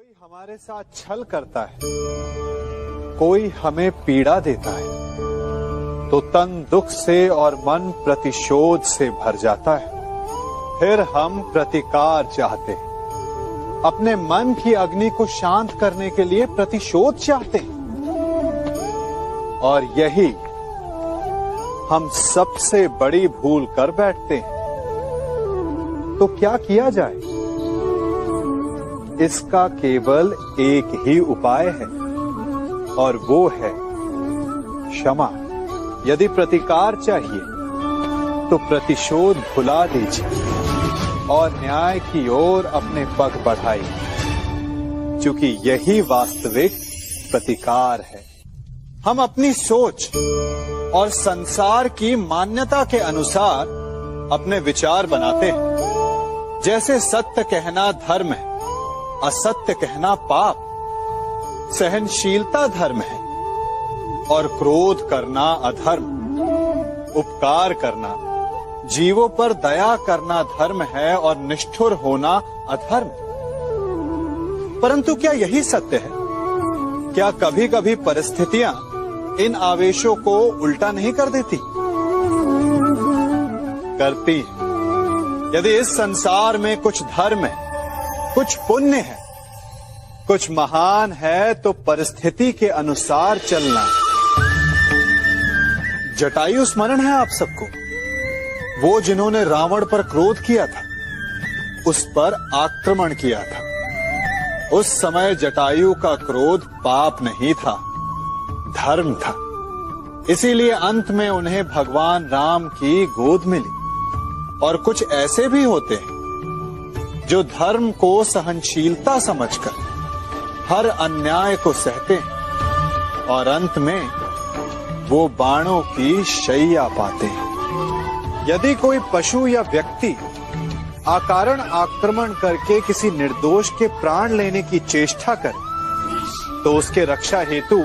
कोई हमारे साथ छल करता है, कोई हमें पीड़ा देता है, तो तन दुख से और मन प्रतिशोध से भर जाता है। फिर हम प्रतिकार चाहते हैं, अपने मन की अग्नि को शांत करने के लिए प्रतिशोध चाहते हैं। और यही हम सबसे बड़ी भूल कर बैठते हैं। तो क्या किया जाए? इसका केवल एक ही उपाय है और वो है क्षमा। यदि प्रतिकार चाहिए तो प्रतिशोध भुला दीजिए और न्याय की ओर अपने पग बढ़ाइए, क्योंकि यही वास्तविक प्रतिकार है। हम अपनी सोच और संसार की मान्यता के अनुसार अपने विचार बनाते हैं। जैसे सत्य कहना धर्म है, असत्य कहना पाप, सहनशीलता धर्म है और क्रोध करना अधर्म, उपकार करना, जीवों पर दया करना धर्म है और निष्ठुर होना अधर्म। परंतु क्या यही सत्य है? क्या कभी कभी परिस्थितियां इन आवेशों को उल्टा नहीं कर देती? करती है। यदि इस संसार में कुछ धर्म है, कुछ पुण्य है, कुछ महान है, तो परिस्थिति के अनुसार चलना। जटायु स्मरण है आप सबको, वो जिन्होंने रावण पर क्रोध किया था, उस पर आक्रमण किया था। उस समय जटायु का क्रोध पाप नहीं था, धर्म था। इसीलिए अंत में उन्हें भगवान राम की गोद मिली। और कुछ ऐसे भी होते हैं जो धर्म को सहनशीलता समझकर हर अन्याय को सहते हैं और अंत में वो बाणों की शैया पाते हैं। यदि कोई पशु या व्यक्ति अकारण आक्रमण करके किसी निर्दोष के प्राण लेने की चेष्टा करे, तो उसके रक्षा हेतु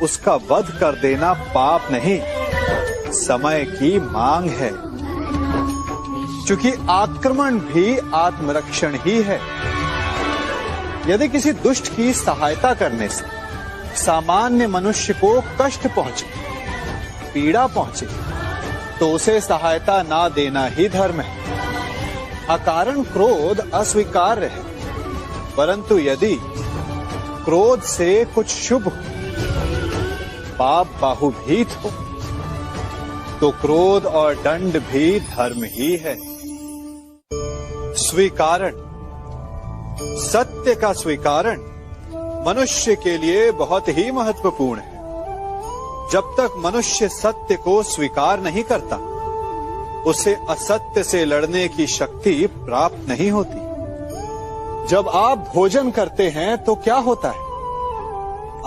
उसका वध कर देना पाप नहीं, समय की मांग है। क्योंकि आक्रमण भी आत्मरक्षण ही है। यदि किसी दुष्ट की सहायता करने से सामान्य मनुष्य को कष्ट पहुंचे, पीड़ा पहुंचे, तो उसे सहायता ना देना ही धर्म है। अकारण क्रोध अस्वीकार्य है, परंतु यदि क्रोध से कुछ शुभ हो, पाप बाहुभीत हो, तो क्रोध और दंड भी धर्म ही है। स्वीकारण, सत्य का स्वीकारण मनुष्य के लिए बहुत ही महत्वपूर्ण है। जब तक मनुष्य सत्य को स्वीकार नहीं करता, उसे असत्य से लड़ने की शक्ति प्राप्त नहीं होती। जब आप भोजन करते हैं तो क्या होता है?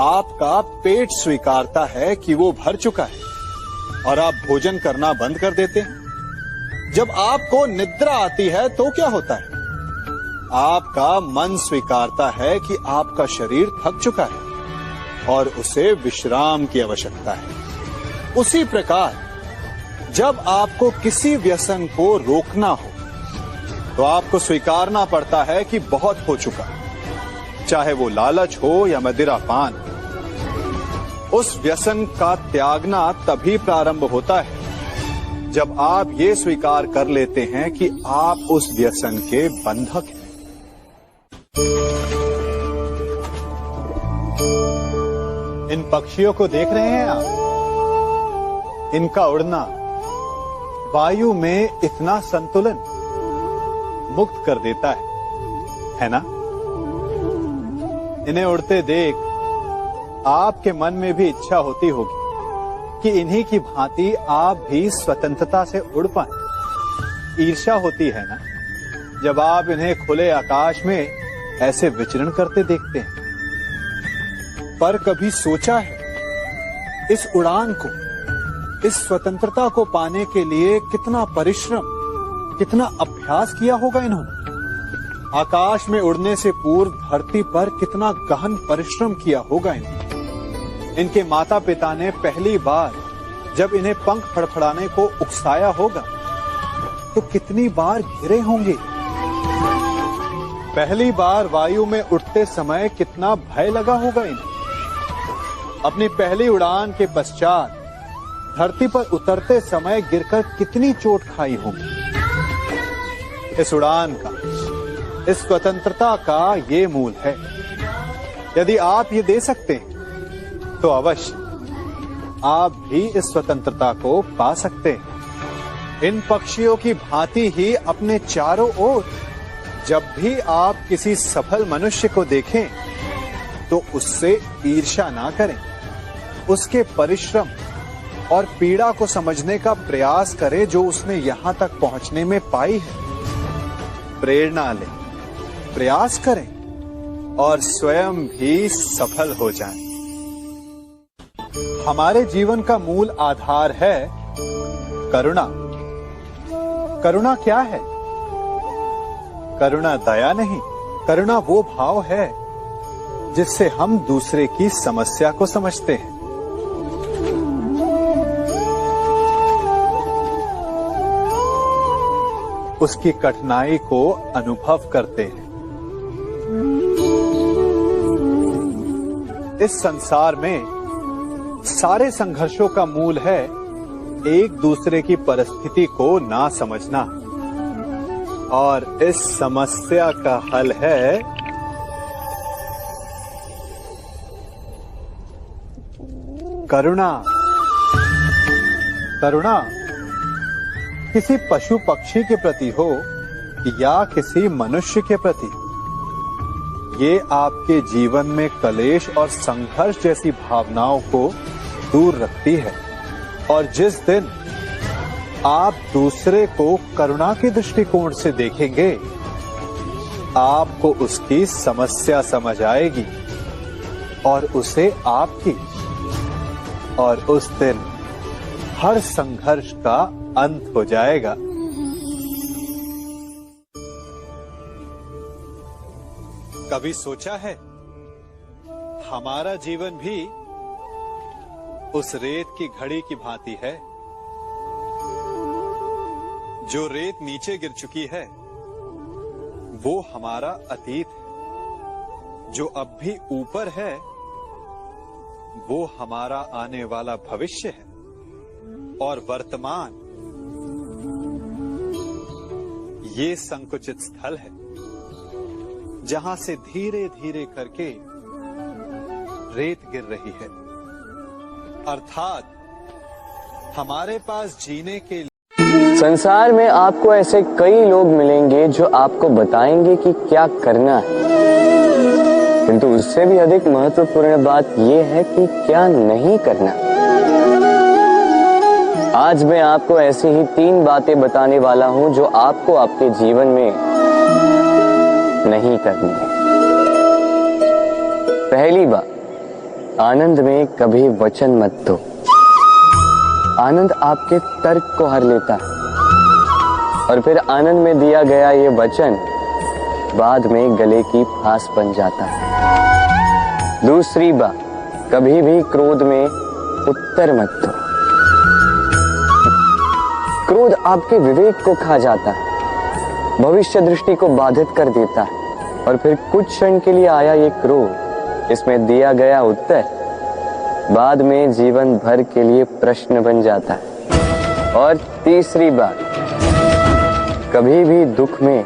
आपका पेट स्वीकारता है कि वो भर चुका है और आप भोजन करना बंद कर देते हैं। जब आपको निद्रा आती है तो क्या होता है? आपका मन स्वीकारता है कि आपका शरीर थक चुका है और उसे विश्राम की आवश्यकता है। उसी प्रकार जब आपको किसी व्यसन को रोकना हो, तो आपको स्वीकारना पड़ता है कि बहुत हो चुका, चाहे वो लालच हो या मदिरापान। उस व्यसन का त्यागना तभी प्रारंभ होता है जब आप ये स्वीकार कर लेते हैं कि आप उस व्यसन के बंधक हैं। इन पक्षियों को देख रहे हैं आप? इनका उड़ना वायु में इतना संतुलन मुक्त कर देता है ना? इन्हें उड़ते देख आपके मन में भी इच्छा होती होगी कि इन्हीं की भांति आप भी स्वतंत्रता से उड़ पाएं। ईर्ष्या होती है ना, जब आप इन्हें खुले आकाश में ऐसे विचरण करते देखते हैं। पर कभी सोचा है, इस उड़ान को, इस स्वतंत्रता को पाने के लिए कितना परिश्रम, कितना अभ्यास किया होगा इन्होंने? आकाश में उड़ने से पूर्व धरती पर कितना गहन परिश्रम किया होगा इन्होंने। इनके माता पिता ने पहली बार जब इन्हें पंख फड़फड़ाने को उकसाया होगा, तो कितनी बार घिरे होंगे। पहली बार वायु में उड़ते समय कितना भय लगा होगा इन्हें। अपनी पहली उड़ान के पश्चात धरती पर उतरते समय गिरकर कितनी चोट खाई होगी। इस उड़ान का, इस स्वतंत्रता का ये मूल है। यदि आप ये दे सकते हैं तो अवश्य आप भी इस स्वतंत्रता को पा सकते हैं। इन पक्षियों की भांति ही अपने चारों ओर जब भी आप किसी सफल मनुष्य को देखें तो उससे ईर्ष्या ना करें। उसके परिश्रम और पीड़ा को समझने का प्रयास करें जो उसने यहां तक पहुंचने में पाई है। प्रेरणा लें, प्रयास करें और स्वयं भी सफल हो जाएं। हमारे जीवन का मूल आधार है करुणा। करुणा क्या है? करुणा दया नहीं, करुणा वो भाव है जिससे हम दूसरे की समस्या को समझते हैं। उसकी कठिनाई को अनुभव करते हैं। इस संसार में सारे संघर्षों का मूल है एक दूसरे की परिस्थिति को ना समझना, और इस समस्या का हल है करुणा। करुणा किसी पशु पक्षी के प्रति हो या किसी मनुष्य के प्रति, ये आपके जीवन में कलेश और संघर्ष जैसी भावनाओं को दूर रखती है। और जिस दिन आप दूसरे को करुणा के दृष्टिकोण से देखेंगे, आपको उसकी समस्या समझ आएगी और उसे आपकी, और उस दिन हर संघर्ष का अंत हो जाएगा। कभी सोचा है हमारा जीवन भी उस रेत की घड़ी की भांति है? जो रेत नीचे गिर चुकी है वो हमारा अतीत है, जो अब भी ऊपर है वो हमारा आने वाला भविष्य है, और वर्तमान ये संकुचित स्थल है जहां से धीरे धीरे करके रेत गिर रही है। अर्थात हमारे पास जीने के संसार में आपको ऐसे कई लोग मिलेंगे जो आपको बताएंगे कि क्या करना है, किंतु उससे भी अधिक महत्वपूर्ण बात यह है कि क्या नहीं करना। आज मैं आपको ऐसी ही 3 बातें बताने वाला हूं जो आपको आपके जीवन में नहीं करनी है। पहली बात, आनंद में कभी वचन मत दो। आनंद आपके तर्क को हर लेता है और फिर आनंद में दिया गया ये वचन बाद में गले की फांस बन जाता है। दूसरी बात, कभी भी क्रोध में उत्तर मत दो। क्रोध आपके विवेक को खा जाता है, भविष्य दृष्टि को बाधित कर देता है, और फिर कुछ क्षण के लिए आया ये क्रोध, इसमें दिया गया उत्तर बाद में जीवन भर के लिए प्रश्न बन जाता है। और तीसरी बात, कभी भी दुख में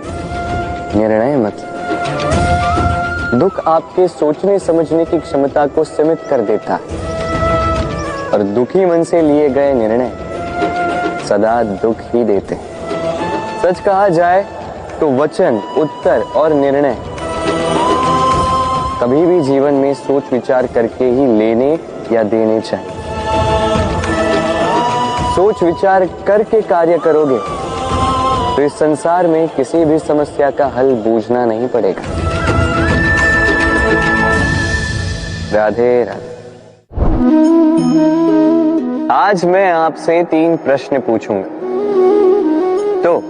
निर्णय मत लो। दुख आपके सोचने समझने की क्षमता को सीमित कर देता है, और दुखी मन से लिए गए निर्णय सदा दुख ही देते हैं। सच कहा जाए तो वचन, उत्तर और निर्णय कभी भी जीवन में सोच विचार करके ही लेने या देने चाहिए। सोच विचार करके कार्य करोगे तो इस संसार में किसी भी समस्या का हल बूझना नहीं पड़ेगा। राधे राधे। आज मैं आपसे 3 प्रश्न पूछूंगा। तो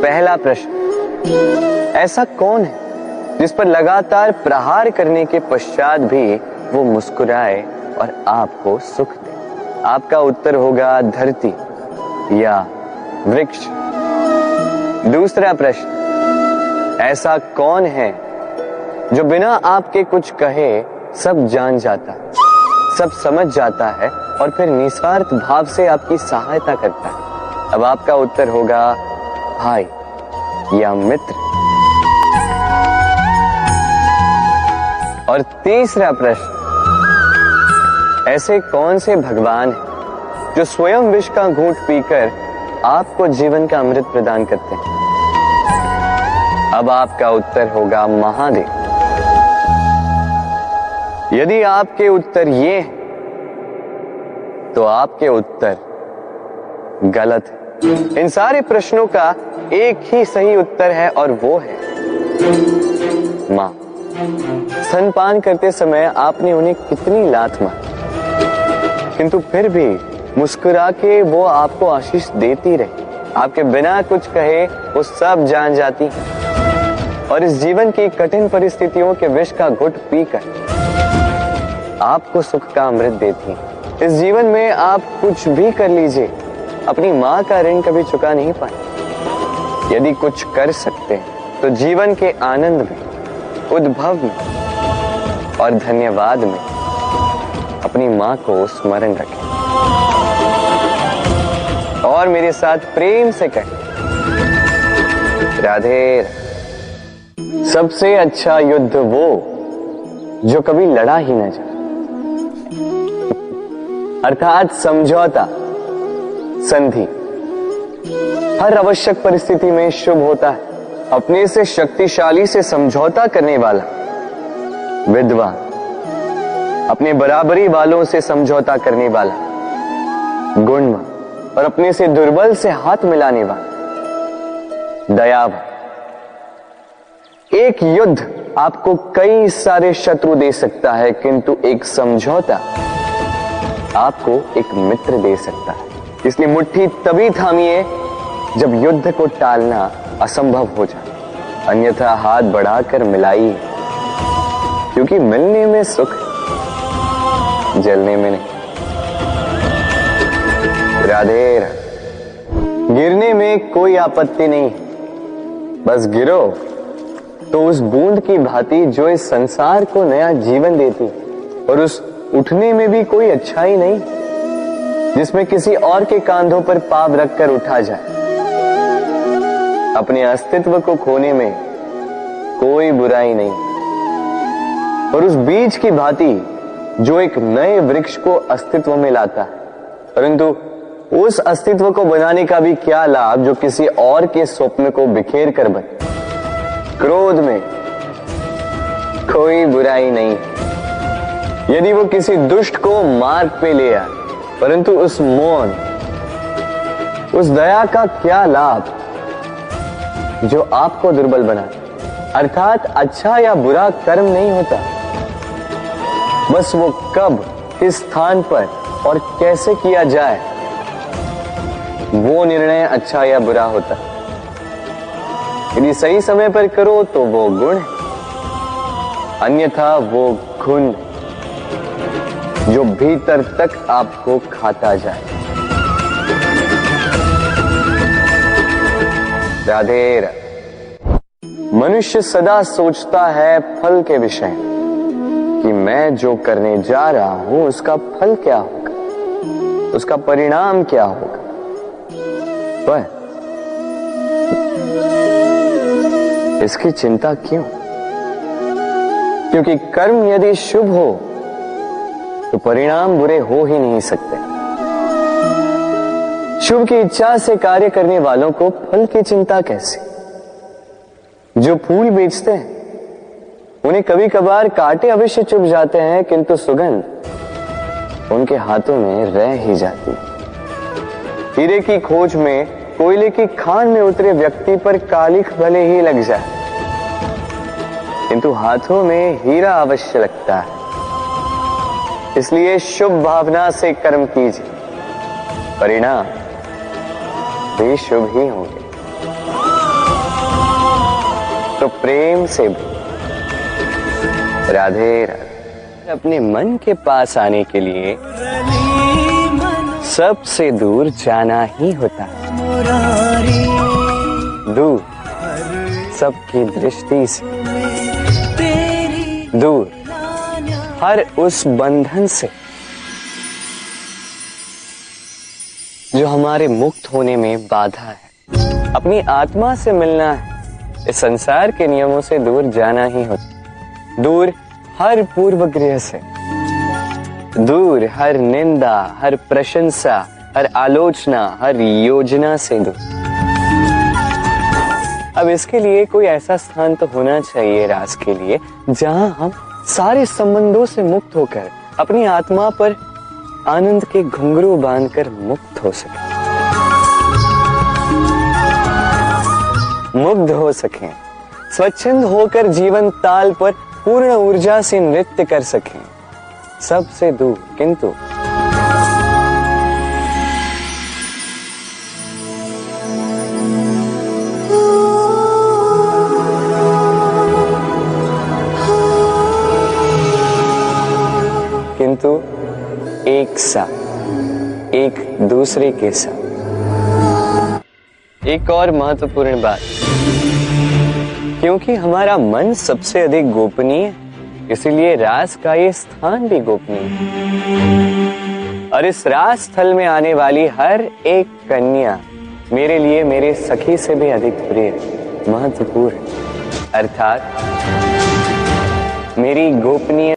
पहला प्रश्न, ऐसा कौन है जिस पर लगातार प्रहार करने के पश्चात भी वो मुस्कुराए और आपको सुख दे? आपका उत्तर होगा धरती या वृक्ष। दूसरा प्रश्न, ऐसा कौन है जो बिना आपके कुछ कहे सब जान जाता, सब समझ जाता है और फिर निस्वार्थ भाव से आपकी सहायता करता है? अब आपका उत्तर होगा भाई या मित्र। और तीसरा प्रश्न, ऐसे कौन से भगवान हैं जो स्वयं विष का घूंट पीकर आपको जीवन का अमृत प्रदान करते हैं? अब आपका उत्तर होगा महादेव। यदि आपके उत्तर ये हैं, तो आपके उत्तर गलत है। इन सारे प्रश्नों का एक ही सही उत्तर है और वो है मां। स्तनपान करते समय आपने उन्हें कितनी लात मारी, किंतु फिर भी मुस्कुरा के वो आपको आशीष देती रही। आपके बिना कुछ कहे वो सब जान जाती और इस जीवन की कठिन परिस्थितियों के विष का घुट पीकर आपको सुख का अमृत देती। इस जीवन में आप कुछ भी कर लीजिए, अपनी मां का ऋण कभी चुका नहीं पाए। यदि कुछ कर सकते हैं तो जीवन के आनंद में, उद्भव में और धन्यवाद में अपनी मां को स्मरण रखें और मेरे साथ प्रेम से कहें राधे। सबसे अच्छा युद्ध वो जो कभी लड़ा ही न जाए, अर्थात समझौता, संधि हर आवश्यक परिस्थिति में शुभ होता है। अपने से शक्तिशाली से समझौता करने वाला विद्वान, अपने बराबरी वालों से समझौता करने वाला गुणवान और अपने से दुर्बल से हाथ मिलाने वाला दयावान। एक युद्ध आपको कई सारे शत्रु दे सकता है, किंतु एक समझौता आपको एक मित्र दे सकता है। इसलिए मुट्ठी तभी थामिए जब युद्ध को टालना असंभव हो जाए, अन्यथा हाथ बढ़ाकर मिलाइए, क्योंकि मिलने में सुख है, जलने में नहीं। राधे राधे। गिरने में कोई आपत्ति नहीं, बस गिरो तो उस बूंद की भांति जो इस संसार को नया जीवन देती, और उस उठने में भी कोई अच्छाई नहीं जिसमें किसी और के कांधों पर पाव रखकर उठा जाए। अपने अस्तित्व को खोने में कोई बुराई नहीं, और उस बीज की भांति जो एक नए वृक्ष को अस्तित्व में लाता है, परंतु उस अस्तित्व को बनाने का भी क्या लाभ जो किसी और के स्वप्न को बिखेर कर बने। क्रोध में कोई बुराई नहीं, यदि वो किसी दुष्ट को मार्ग पे ले आए, परंतु उस मौन, उस दया का क्या लाभ जो आपको दुर्बल बनाए। अर्थात अच्छा या बुरा कर्म नहीं होता, बस वो कब, किस स्थान पर और कैसे किया जाए, वो निर्णय अच्छा या बुरा होता। यदि सही समय पर करो तो वो गुण है, अन्यथा वो घुन जो भीतर तक आपको खाता जाए। राधे राधे। मनुष्य सदा सोचता है फल के विषय कि मैं जो करने जा रहा हूं उसका फल क्या होगा, उसका परिणाम क्या होगा। पर इसकी चिंता क्यों? क्योंकि कर्म यदि शुभ हो तो परिणाम बुरे हो ही नहीं सकते। शुभ की इच्छा से कार्य करने वालों को फल की चिंता कैसे? जो फूल बेचते हैं उन्हें कभी कभार कांटे अवश्य चुभ जाते हैं, किंतु सुगंध उनके हाथों में रह ही जाती है। हीरे की खोज में कोयले की खान में उतरे व्यक्ति पर कालिख भले ही लग जाए, किंतु हाथों में हीरा अवश्य लगता है। इसलिए शुभ भावना से कर्म कीजिए, परिणाम भी शुभ ही होंगे। तो प्रेम से राधे राधे। अपने मन के पास आने के लिए सबसे दूर जाना ही होता है। दूर सबकी दृष्टि से दूर, हर उस बंधन से जो हमारे मुक्त होने में बाधा है। अपनी आत्मा से मिलना है, इस संसार के नियमों से दूर जाना ही होता। दूर हर पूर्वग्रह से, दूर हर निंदा, हर प्रशंसा, हर आलोचना, हर योजना से दूर। अब इसके लिए कोई ऐसा स्थान तो होना चाहिए रास के लिए जहां हम सारे संबंधों से मुक्त होकर अपनी आत्मा पर आनंद के घुंघरू बांधकर मुक्त हो सके, मुग्ध हो सकें, स्वच्छंद होकर जीवन ताल पर पूर्ण ऊर्जा से नृत्य कर सकें, सबसे दूर। किंतु एक साथ, एक दूसरे के साथ। एक और महत्वपूर्ण बात, क्योंकि हमारा मन सबसे अधिक गोपनीय है, इसीलिए रास का ये स्थान भी गोपनीय है। और इस रास स्थल में आने वाली हर एक कन्या मेरे लिए मेरे सखी से भी अधिक प्रिय, महत्वपूर्ण, अर्थात मेरी गोपनीय